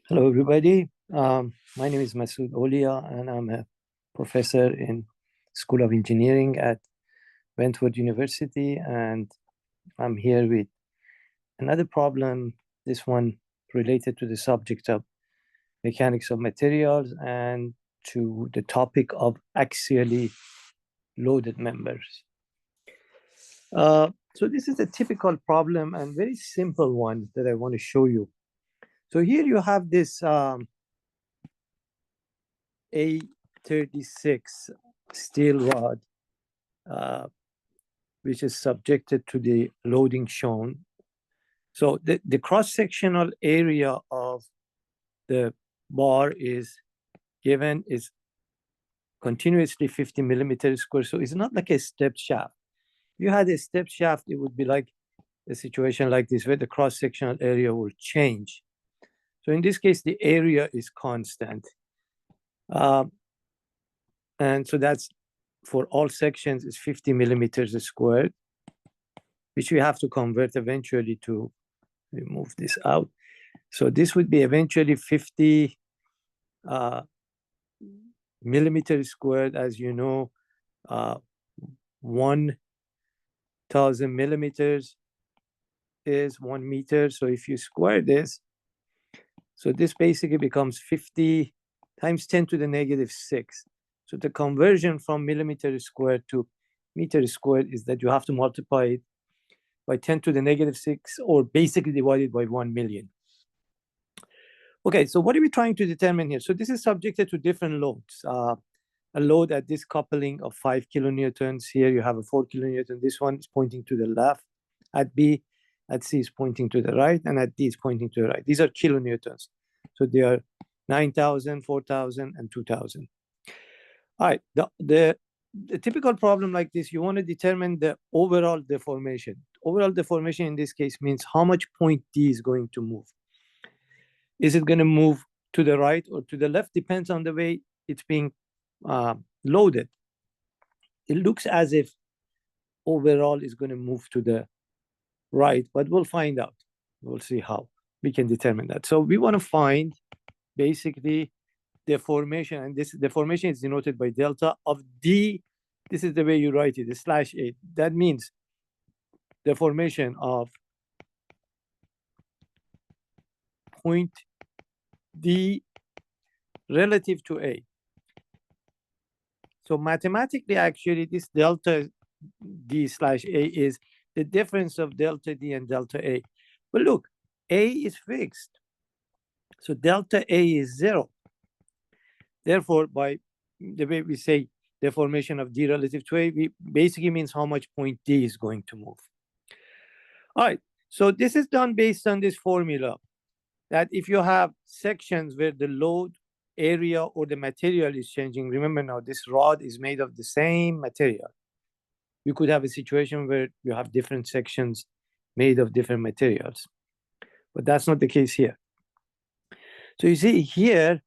Hello, everybody. My name is Masood Olia, and I'm a professor in School of Engineering at Wentworth University. And I'm here with another problem, this one related to the subject of mechanics of materials and to the topic of axially loaded members. So this is a typical problem and very simple one that I want to show you. So here you have this A36 steel rod, which is subjected to the loading shown. So the cross-sectional area of the bar is given is continuously 50 millimeters square. So it's not like a step shaft. If you had a step shaft, it would be like a situation like this where the cross-sectional area will change. So in this case, the area is constant. And so that's for all sections is 50 millimeters squared, which we have to convert eventually to remove this out. So this would be eventually 50 millimeters squared. As you know, 1,000 millimeters is 1 meter. So if you square this, so this basically becomes 50 times 10 to the negative 6. So the conversion from millimeter squared to meter squared is that you have to multiply it by 10 to the negative 6, or basically divided by 1 million. Okay, so what are we trying to determine here? So this is subjected to different loads. A load at this coupling of 5 kilonewtons. Here you have a 4 kilonewton. This one is pointing to the left. At B, at C is pointing to the right, and at D is pointing to the right. These are kilonewtons. So they are 9,000, 4,000, and 2,000. All right, the typical problem like this, you want to determine the overall deformation. Overall deformation in this case means how much point D is going to move. Is it going to move to the right or to the left? Depends on the way it's being loaded. It looks as if overall is going to move to the right, but we'll find out. We'll see how we can determine that. So we want to find basically deformation, and this deformation is denoted by delta of D. This is the way you write it, the /8. That means deformation of point D relative to A. So mathematically, actually, this delta D/A is the difference of delta D and delta A. But look, A is fixed. So delta A is 0. Therefore, by the way we say deformation of D relative to A, we basically means how much point D is going to move. All right, so this is done based on this formula that if you have sections where the load area or the material is changing, remember now this rod is made of the same material. You could have a situation where you have different sections made of different materials, but that's not the case here. So you see here,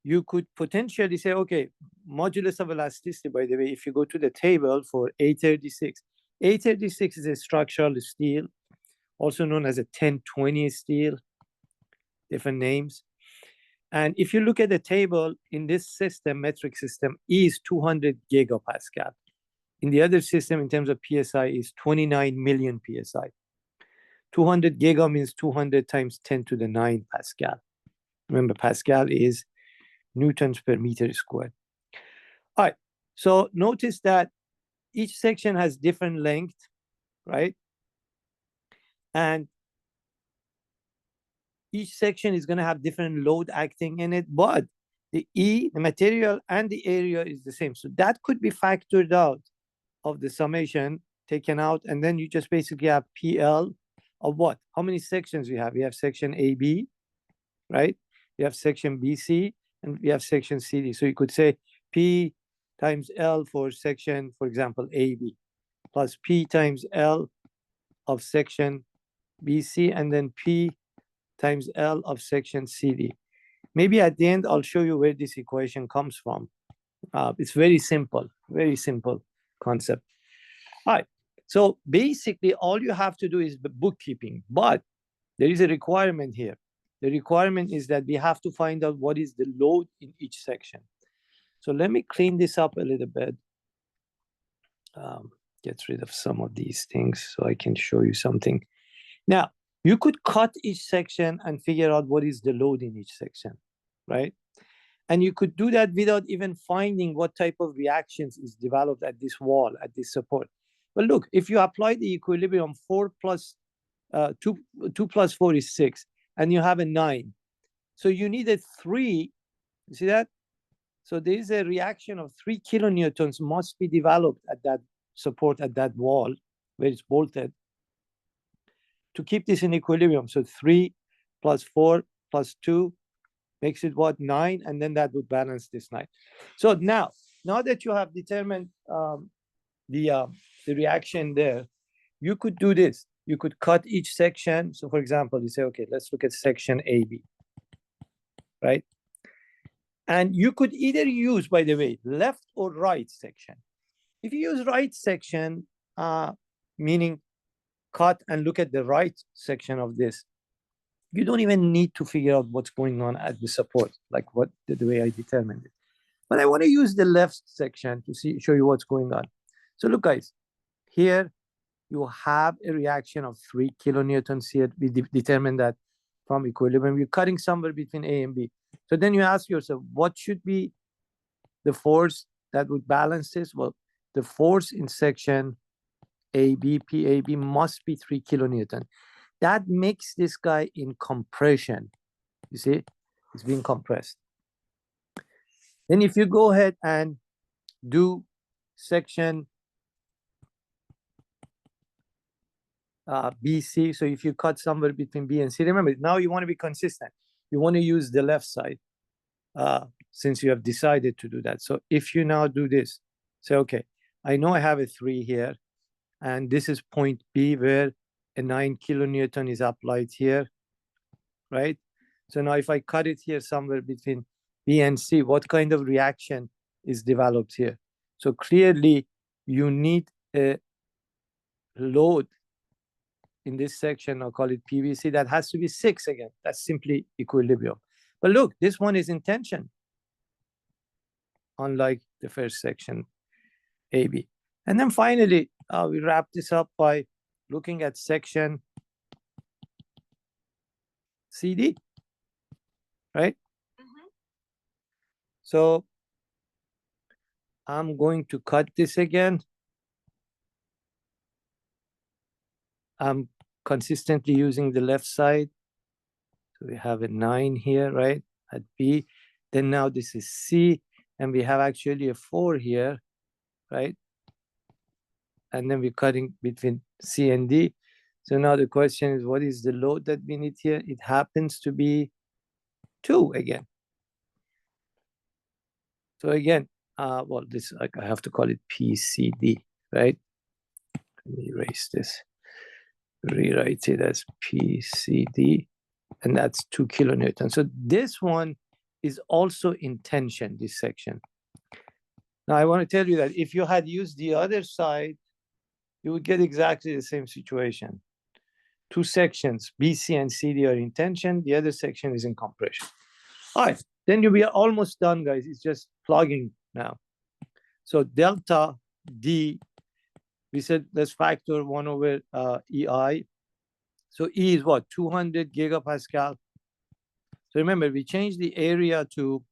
you could potentially say, okay, modulus of elasticity, by the way, if you go to the table for A36, A36 is a structural steel, also known as a 1020 steel, different names. And if you look at the table in this system, metric system, E is 200 gigapascal. In the other system, in terms of PSI, is 29 million PSI. 200 giga means 200 times 10 to the 9 Pascal. Remember, Pascal is newtons per meter squared. All right, so notice that each section has different length, right? And each section is going to have different load acting in it, but the E, the material, and the area is the same. So that could be factored out of the summation, taken out, and then you just basically have PL of what? How many sections we have? We have section AB, right? We have section BC, and we have section CD. So you could say P times L for section, for example, AB, plus P times L of section BC, and then P times L of section CD. Maybe at the end, I'll show you where this equation comes from. It's very simple concept. All right, so basically all you have to do is bookkeeping, but there is a requirement here. the requirement is that we have to find out what is the load in each section. So let me clean this up a little bit. Get rid of some of these things so I can show you something. Now, you could cut each section and figure out what is the load in each section, right? And you could do that without even finding what type of reactions is developed at this wall, at this support. But look, if you apply the equilibrium 4 plus 2 plus 4 is 6, and you have a 9. So you needed 3, you see that? So there is a reaction of 3 kilonewtons must be developed at that support, at that wall where it's bolted, to keep this in equilibrium. So 3 plus 4 plus 2 makes it what, 9, and then that would balance this 9. So now that you have determined the reaction there, you could do this. You could cut each section. So for example, you say, okay, let's look at section AB, right? And you could either use, by the way, left or right section. If you use right section, meaning cut and look at the right section of this, you don't even need to figure out what's going on at the support, like what the way I determined it. But I want to use the left section to show you what's going on. So look, guys, here you have a reaction of 3 kilonewtons here. We determined that from equilibrium. You're cutting somewhere between A and B. So then you ask yourself, what should be the force that would balance this? Well, the force in section AB, PAB must be 3 kilonewton. That makes this guy in compression. You see, it's being compressed. Then if you go ahead and do section BC, so if you cut somewhere between B and C, remember, now you want to be consistent. You want to use the left side since you have decided to do that. So if you now do this, say, okay, I know I have a 3 here, and this is point B where a 9 kilonewton is applied here, right? So now if I cut it here somewhere between B and C, what kind of reaction is developed here? So clearly you need a load in this section, I'll call it PVC, that has to be 6 again. That's simply equilibrium. But look, this one is in tension, unlike the first section, AB. And then finally, we wrap this up by looking at section CD, right? So I'm going to cut this again. I'm consistently using the left side. So we have a 9 here, right, at B. Then now this is C, and we have actually a 4 here, right? And then we're cutting between C and D. So now the question is, what is the load that we need here? It happens to be 2 again. So again, well, this, like, I have to call it PCD, right? Let me erase this. Rewrite it as PCD, and that's 2 kilonewtons. So this one is also in tension, this section. Now I want to tell you that if you had used the other side, you would get exactly the same situation. 2 sections, BC and CD, are in tension. The other section is in compression. All right, then we are almost done, guys. It's just plugging now. So delta D, we said let's factor 1 over EI. So E is what? 200 gigapascal. So remember, we changed the area to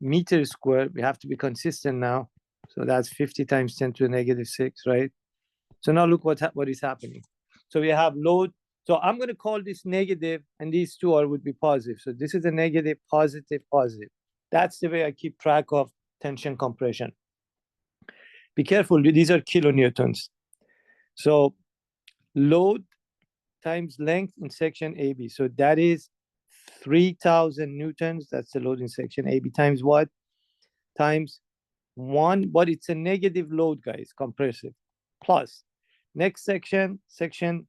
meter square. We have to be consistent now. So that's 50 times 10 to the negative 6, right? So now look what is happening. So we have load. So I'm going to call this negative, and these two would be positive. So this is a negative, positive, positive. That's the way I keep track of tension compression. Be careful, these are kilonewtons. So load times length in section AB. So that is 3,000 newtons. That's the load in section AB times what? Times 1, but it's a negative load, guys, compressive. Plus, next section, section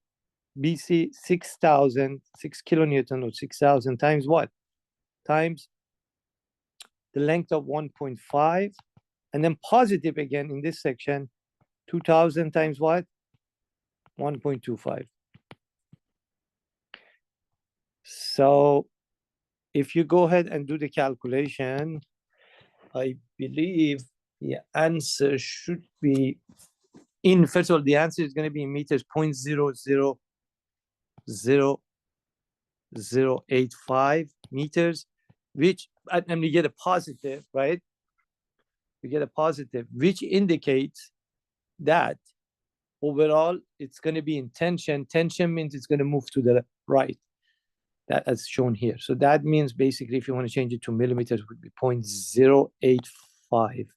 BC, 6,000, 6 kilonewton or 6,000 times what? Times the length of 1.5. And then positive again in this section, 2,000 times what? 1.25. So if you go ahead and do the calculation, I believe the answer should be in, first of all, the answer is going to be in meters, 0.00085 meters, which, and we get a positive, right? We get a positive, which indicates that overall it's going to be in tension. Tension means it's going to move to the right. That as shown here. So that means basically, if you want to change it to millimeters, it would be 0.085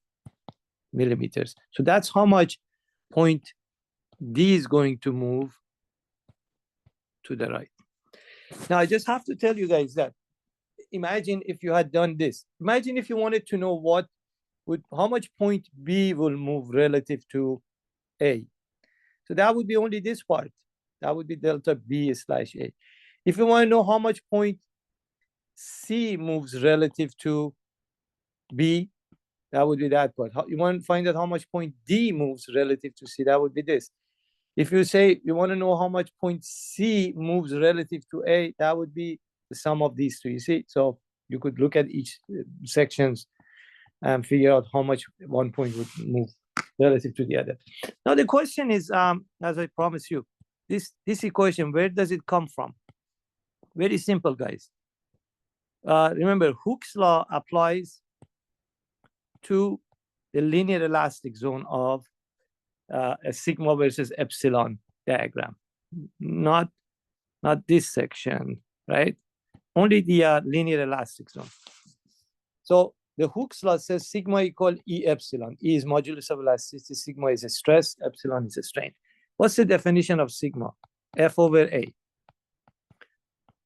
millimeters. So that's how much point D is going to move to the right. Now, I just have to tell you guys that imagine if you had done this. Imagine if you wanted to know how much point B will move relative to A. So that would be only this part. That would be delta B slash A. If you want to know how much point C moves relative to B, that would be that part. You want to find out how much point D moves relative to C, that would be this. If you say you want to know how much point C moves relative to A, that would be the sum of these two, you see? So you could look at each sections and figure out how much one point would move relative to the other. Now the question is, as I promised you, this equation, where does it come from? Very simple, guys. Remember, Hooke's law applies to the linear elastic zone of a sigma versus epsilon diagram, not this section, right? Only the linear elastic zone. So the Hooke's law says sigma equal E epsilon. E is modulus of elasticity, sigma is a stress, epsilon is a strain. What's the definition of sigma? F over A.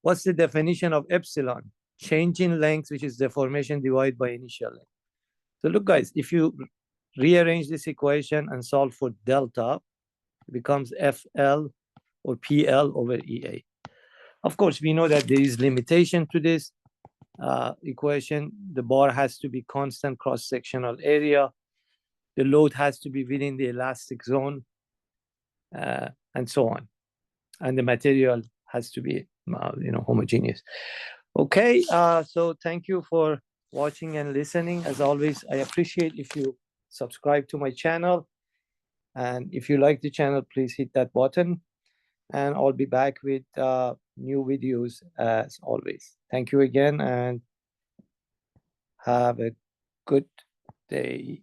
What's the definition of epsilon? Change in length, which is deformation divided by initial length. So look, guys, if you rearrange this equation and solve for delta, it becomes FL or PL over EA. Of course, we know that there is limitation to this equation. The bar has to be constant cross-sectional area. The load has to be within the elastic zone, and so on. And the material has to be, homogeneous. Okay, so thank you for watching and listening. As always, I appreciate if you subscribe to my channel. And if you like the channel, please hit that button. And I'll be back with new videos as always. Thank you again and have a good day.